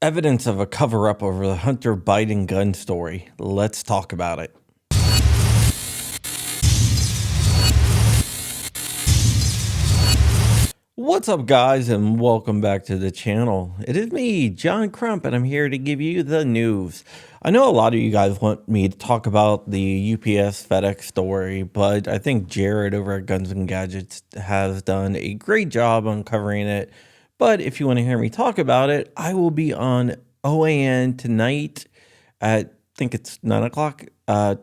Evidence of a cover up over the Hunter Biden gun story. Let's talk about it. What's up, guys, and welcome back to the channel. It is me, John Crump, and I'm here to give you the news. I know a lot of you guys want me to talk about the UPS FedEx story, but I think Jared over at Guns and Gadgets has done a great job on covering it. But if you want to hear me talk about it, I will be on OAN tonight at, I think it's 9 o'clock,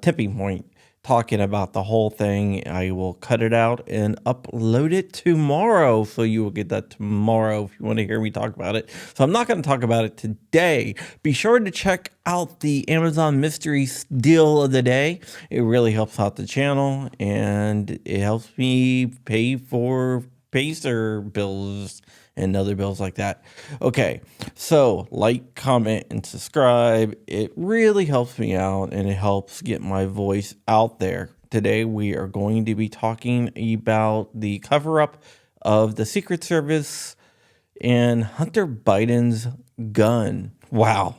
tipping point, talking about the whole thing. I will cut it out and upload it tomorrow, so you will get that tomorrow if you want to hear me talk about it. So I'm not going to talk about it today. Be sure to check out the Amazon Mystery Deal of the Day. It really helps out the channel, and it helps me pay for Pacer bills and other bills like that. Okay, so like, comment, and subscribe. It really helps me out, and it helps get my voice out there. Today we are going to be talking about the cover-up of the Secret Service and Hunter Biden's gun. Wow.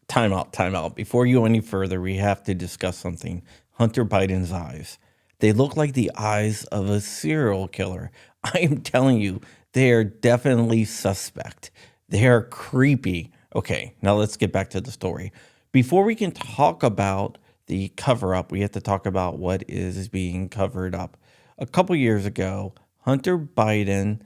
Time out. Before you go any further, we have to discuss something. Hunter Biden's eyes. They look like the eyes of a serial killer. I am telling you, they are definitely suspect. They are creepy. Okay, now let's get back to the story. Before we can talk about the cover-up, we have to talk about what is being covered up. A couple years ago, Hunter Biden's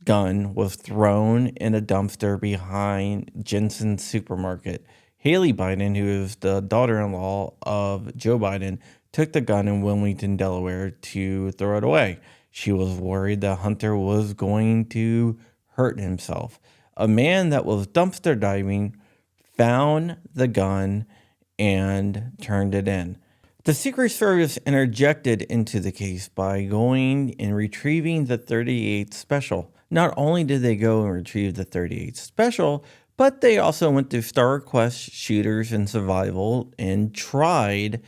gun was thrown in a dumpster behind Jensen's supermarket. Haley Biden, who is the daughter-in-law of Joe Biden, took the gun in Wilmington, Delaware to throw it away. She was worried that Hunter was going to hurt himself. A man that was dumpster diving found the gun and turned it in. The Secret Service interjected into the case by going and retrieving the 38 Special. Not only did they go and retrieve the 38 Special, but they also went to Star Quest Shooters and Survival and tried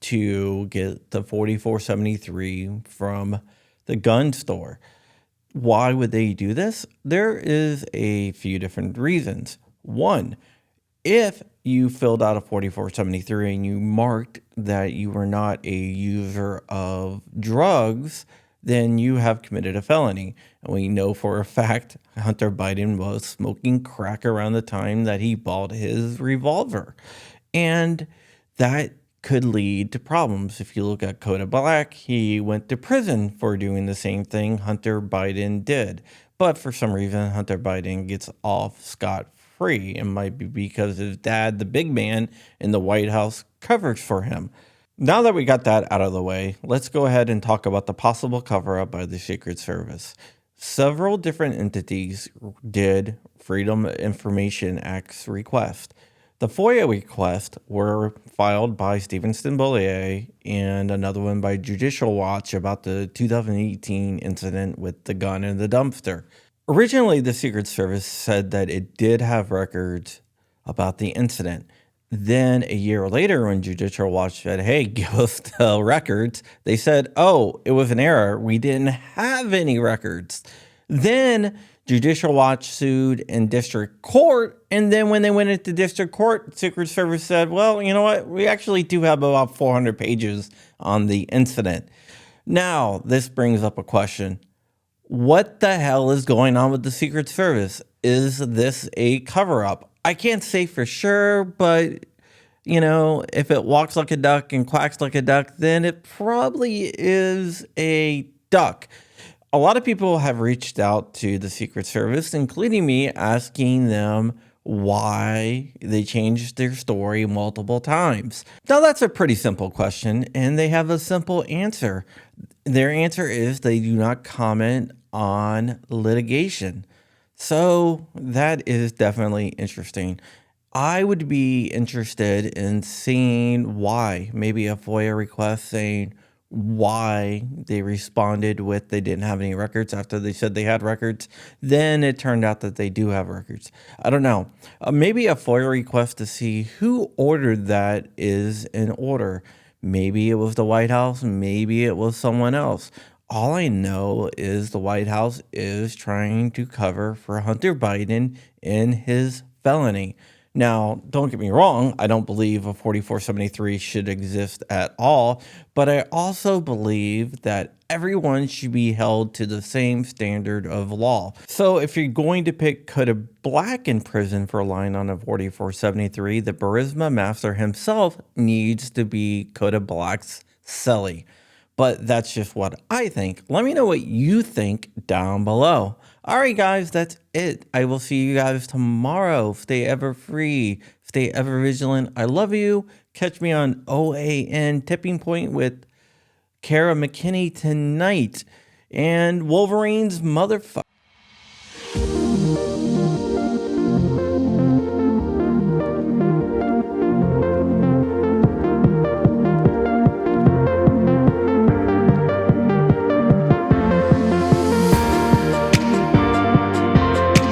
to get the 4473 from the gun store. Why would they do this? There is a few different reasons. One, if you filled out a 4473 and you marked that you were not a user of drugs, then you have committed a felony. And we know for a fact Hunter Biden was smoking crack around the time that he bought his revolver. And that could lead to problems. If you look at Kodak Black, he went to prison for doing the same thing Hunter Biden did. But for some reason, Hunter Biden gets off scot-free. It might be because his dad, the big man in the White House, covers for him. Now that we got that out of the way, let's go ahead and talk about the possible cover-up by the Secret Service. Several different entities did Freedom of Information Act's request. The FOIA requests were filed by Stevenson Bollier and another one by Judicial Watch about the 2018 incident with the gun in the dumpster. Originally, the Secret Service said that it did have records about the incident. Then a year later, when Judicial Watch said, hey, give us the records, they said, oh, it was an error. We didn't have any records. Then Judicial Watch sued in district court, and then when they went into district court, Secret Service said, well, you know what? We actually do have about 400 pages on the incident. Now, this brings up a question. What the hell is going on with the Secret Service? Is this a cover-up? I can't say for sure, but, you know, if it walks like a duck and quacks like a duck, then it probably is a duck. A lot of people have reached out to the Secret Service, including me, asking them why they changed their story multiple times. Now, that's a pretty simple question, and they have a simple answer. Their answer is they do not comment on litigation. So that is definitely interesting. I would be interested in seeing why. Maybe a FOIA request saying why they responded with they didn't have any records after they said they had records. Then it turned out that they do have records. I don't know. Maybe a FOIA request to see who ordered that is in order. Maybe it was the White House. Maybe it was someone else. All I know is the White House is trying to cover for Hunter Biden in his felony. Now, don't get me wrong, I don't believe a 4473 should exist at all, but I also believe that everyone should be held to the same standard of law. So if you're going to pick Kodak Black in prison for lying on a 4473, the Barisma Master himself needs to be Kodak Black's cellie. But that's just what I think. Let me know what you think down below. All right, guys, that's it. I will see you guys tomorrow. Stay ever free. Stay ever vigilant. I love you. Catch me on OAN Tipping Point with Kara McKinney tonight. And Wolverine's motherfucker.